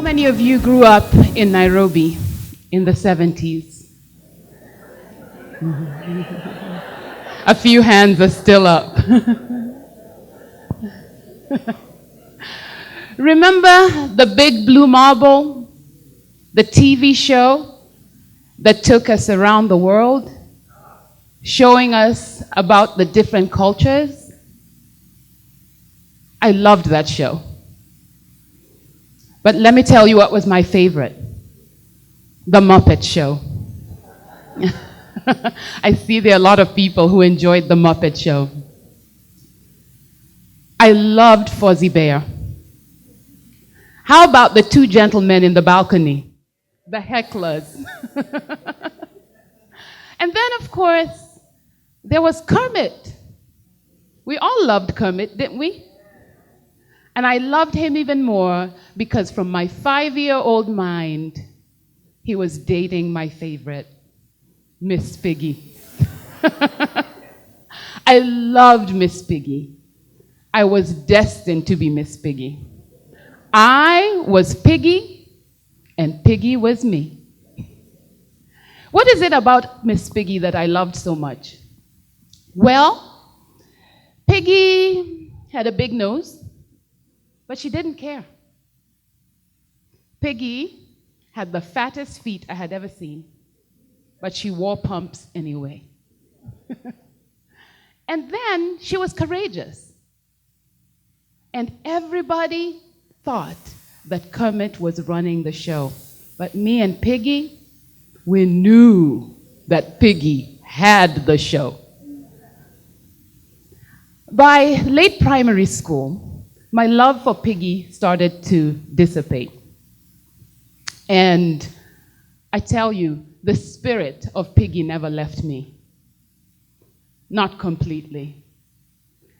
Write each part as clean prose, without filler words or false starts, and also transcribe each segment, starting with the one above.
many of you grew up in Nairobi in the 70s? A few hands are still up. Remember the Big Blue Marble, the TV show that took us around the world, showing us about the different cultures? I loved that show. But let me tell you what was my favorite. The Muppet Show. I see there are a lot of people who enjoyed the Muppet Show. I loved Fozzie Bear. How about the two gentlemen in the balcony? The hecklers. And then, of course, there was Kermit. We all loved Kermit, didn't we? And I loved him even more because from my 5-year-old mind, he was dating my favorite, Miss Piggy. I loved Miss Piggy. I was destined to be Miss Piggy. I was Piggy, and Piggy was me. What is it about Miss Piggy that I loved so much? Well, Piggy had a big nose, but she didn't care. Piggy had the fattest feet I had ever seen, but she wore pumps anyway. And then she was courageous. And everybody thought that Kermit was running the show. But me and Piggy, we knew that Piggy had the show. By late primary school, my love for Piggy started to dissipate. And I tell you, the spirit of Piggy never left me. Not completely.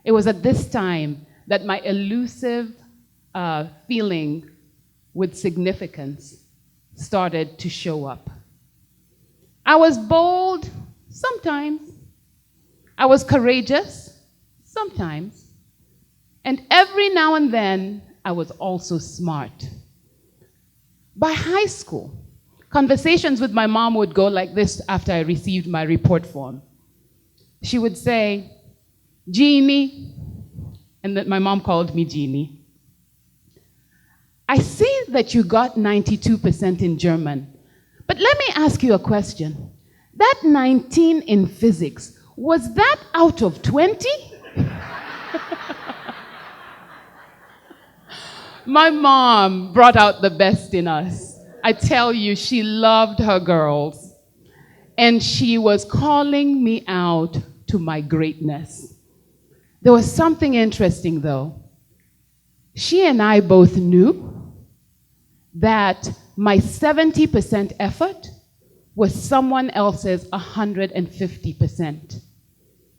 It was at this time that my elusive feeling with significance started to show up. I was bold sometimes. I was courageous sometimes. And every now and then, I was also smart. By high school, conversations with my mom would go like this after I received my report form. She would say, "Jeannie," and that my mom called me Jeannie, "I see that you got 92% in German, but let me ask you a question. That 19 in physics, was that out of 20? My mom brought out the best in us. I tell you, she loved her girls. And she was calling me out to my greatness. There was something interesting, though. She and I both knew that my 70% effort was someone else's 150%.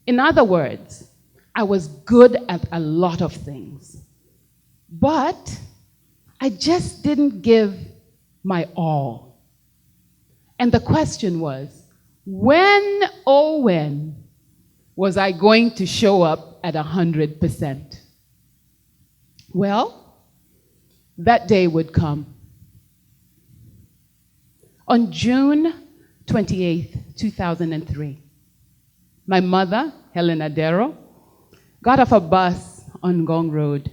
In other words, I was good at a lot of things. But I just didn't give my all. And the question was, when, oh when, was I going to show up at 100%? Well, that day would come. On June 28th, 2003, my mother, Helen Adero, got off a bus on Ngong Road.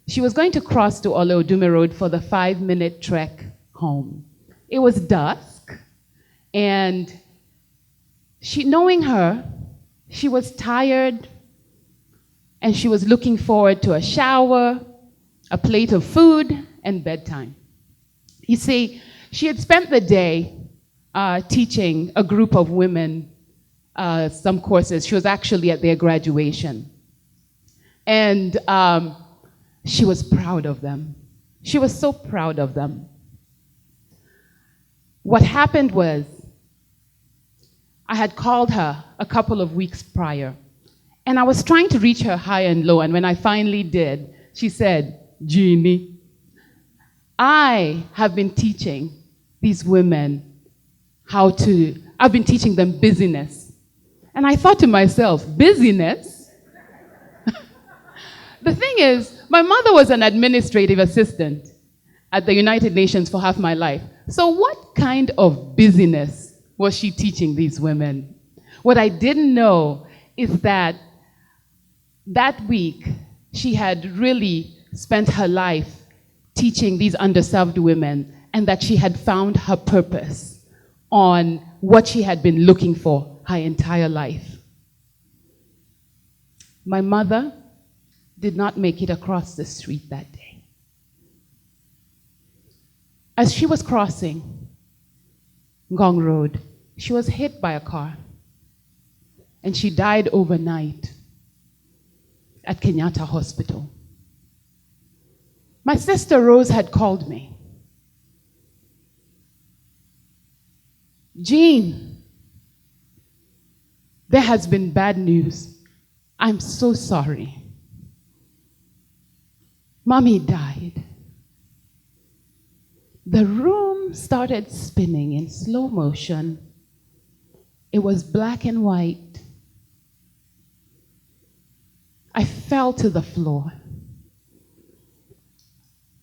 She was going to cross to Ole-Odume Road for the 5-minute trek home. It was dusk, and knowing her, she was tired, and she was looking forward to a shower, a plate of food, and bedtime. You see, she had spent the day teaching a group of women some courses. She was actually at their graduation. And she was proud of them. She was so proud of them. What happened was, I had called her a couple of weeks prior, and I was trying to reach her high and low, and when I finally did, she said, "Jeannie, I have been teaching these women I've been teaching them busyness." And I thought to myself, busyness? The thing is, my mother was an administrative assistant, at the United Nations for half my life. So what kind of busyness was she teaching these women? What I didn't know is that week, she had really spent her life teaching these underserved women, and that she had found her purpose on what she had been looking for her entire life. My mother did not make it across the street that day. As she was crossing Ngong Road, she was hit by a car, and she died overnight at Kenyatta Hospital. My sister Rose had called me. Jean, there has been bad news. I'm so sorry. Mommy died. The room started spinning in slow motion. It was black and white. I fell to the floor.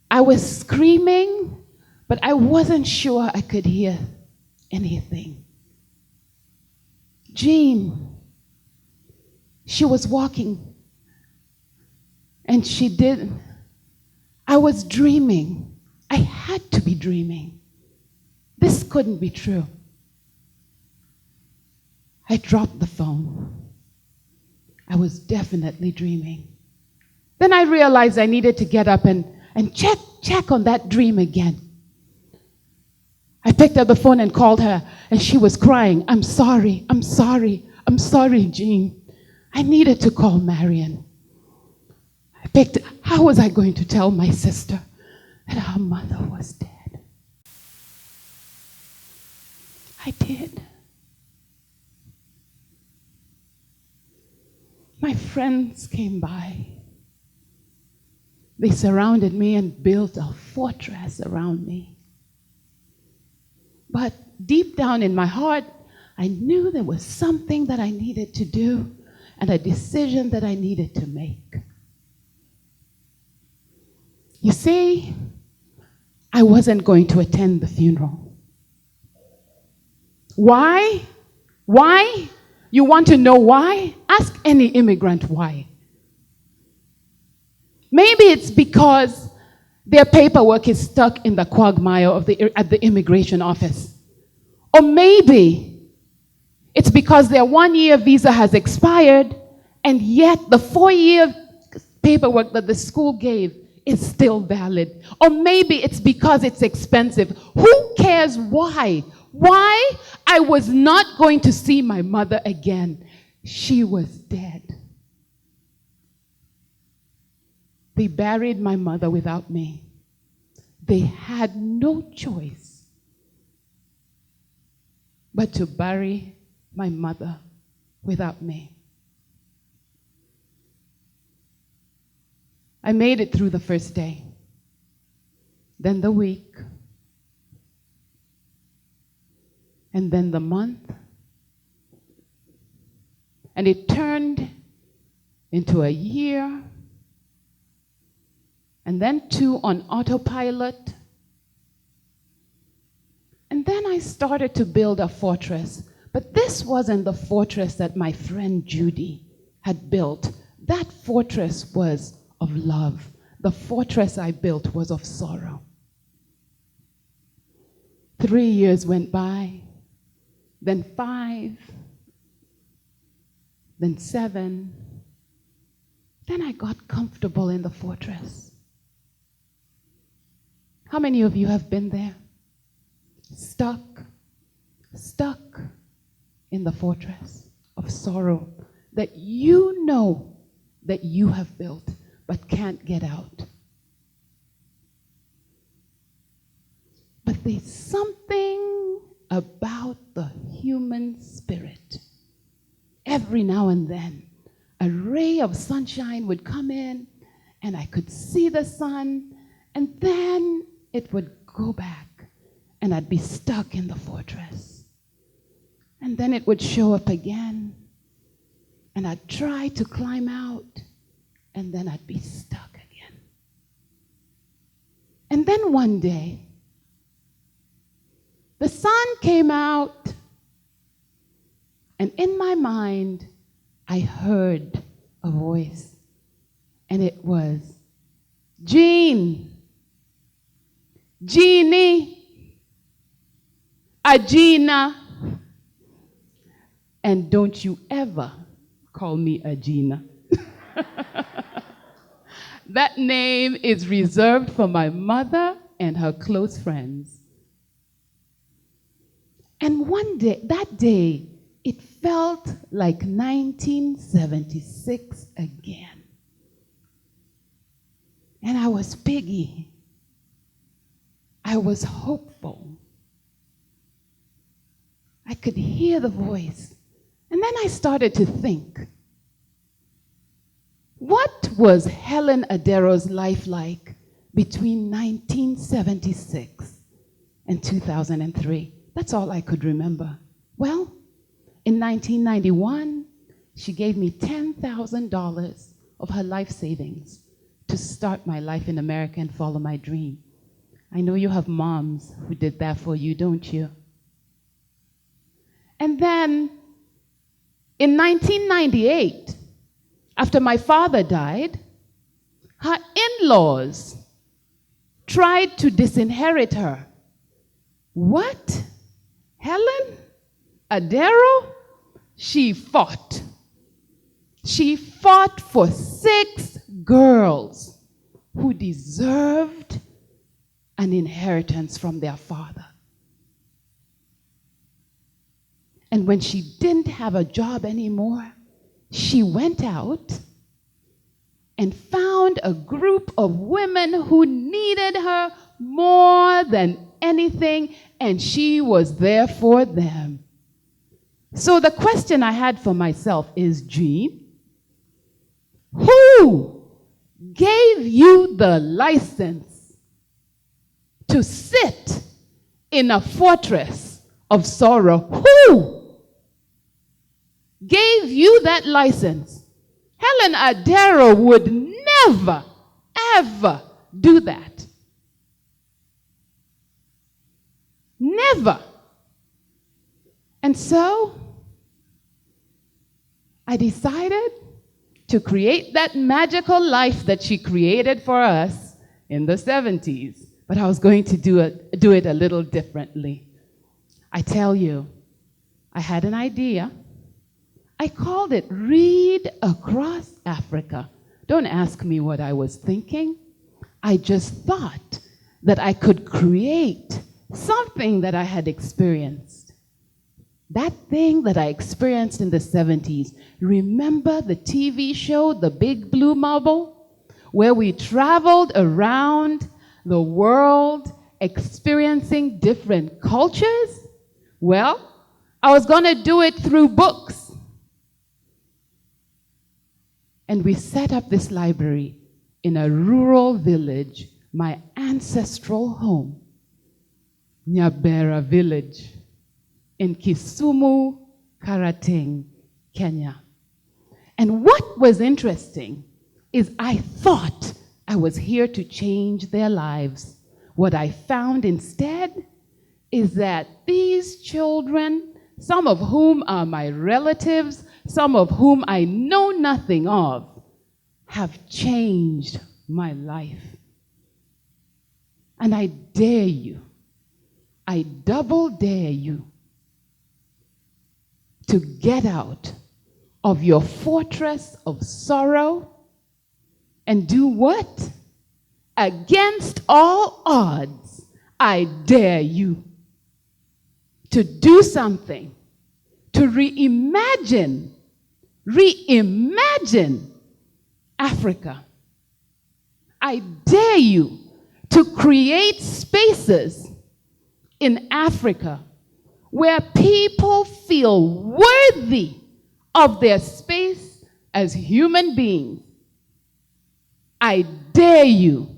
I was screaming, but I wasn't sure I could hear anything. Jean, she was walking, and I was dreaming. I had to be dreaming. This couldn't be true. I dropped the phone. I was definitely dreaming. Then I realized I needed to get up and check on that dream again. I picked up the phone and called her, and she was crying. I'm sorry, Jean. I needed to call Marion. How was I going to tell my sister that her mother was dead? I did. My friends came by. They surrounded me and built a fortress around me. But deep down in my heart, I knew there was something that I needed to do and a decision that I needed to make. You see, I wasn't going to attend the funeral. Why? Why? You want to know why? Ask any immigrant why. Maybe it's because their paperwork is stuck in the quagmire at the immigration office. Or maybe it's because their 1-year visa has expired, and yet the 4-year paperwork that the school gave is still valid. Or maybe it's because it's expensive. Who cares why? Why? I was not going to see my mother again. She was dead. They buried my mother without me. They had no choice but to bury my mother without me. I made it through the first day, then the week, and then the month, and it turned into a year, and then 2 on autopilot. And then I started to build a fortress. But this wasn't the fortress that my friend Judy had built. That fortress was of love. The fortress I built was of sorrow. 3 years went by, then 5, then 7. Then I got comfortable in the fortress. How many of you have been there? Stuck in the fortress of sorrow that you know that you have built but can't get out. But there's something about the human spirit. Every now and then, a ray of sunshine would come in, and I could see the sun, and then it would go back, and I'd be stuck in the fortress. And then it would show up again, and I'd try to climb out, and then I'd be stuck again. And then one day, the sun came out, and in my mind, I heard a voice, and it was, Jean, Jeannie, Agina, and don't you ever call me Agina. That name is reserved for my mother and her close friends. And one day, that day, it felt like 1976 again. And I was Piggy. I was hopeful. I could hear the voice. And then I started to think, what was Helen Adero's life like between 1976 and 2003? That's all I could remember. Well, in 1991, she gave me $10,000 of her life savings to start my life in America and follow my dream. I know you have moms who did that for you, don't you? And then, in 1998, after my father died, her in-laws tried to disinherit her. What? Helen Adero? She fought. She fought for 6 girls who deserved an inheritance from their father. And when she didn't have a job anymore, she went out and found a group of women who needed her more than anything, and she was there for them. So the question I had for myself is, Jean, who gave you the license to sit in a fortress of sorrow? Who gave you that license? Helen Adero would never, ever do that. Never. And so, I decided to create that magical life that she created for us in the 70s. But I was going to do it a little differently. I tell you, I had an idea. I called it Read Across Africa. Don't ask me what I was thinking. I just thought that I could create something that I had experienced. That thing that I experienced in the 70s. Remember the TV show, The Big Blue Bubble, where we traveled around the world experiencing different cultures? Well, I was going to do it through books. And we set up this library in a rural village, my ancestral home, Nyabera village, in Kisumu, Karating, Kenya. And what was interesting is I thought I was here to change their lives. What I found instead is that these children, some of whom are my relatives, some of whom I know nothing of, have changed my life. And I dare you, I double dare you to get out of your fortress of sorrow and do what? Against all odds, I dare you to do something, to reimagine Africa. I dare you to create spaces in Africa where people feel worthy of their space as human beings. I dare you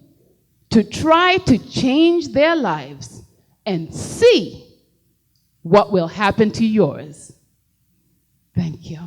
to try to change their lives and see what will happen to yours. Thank you.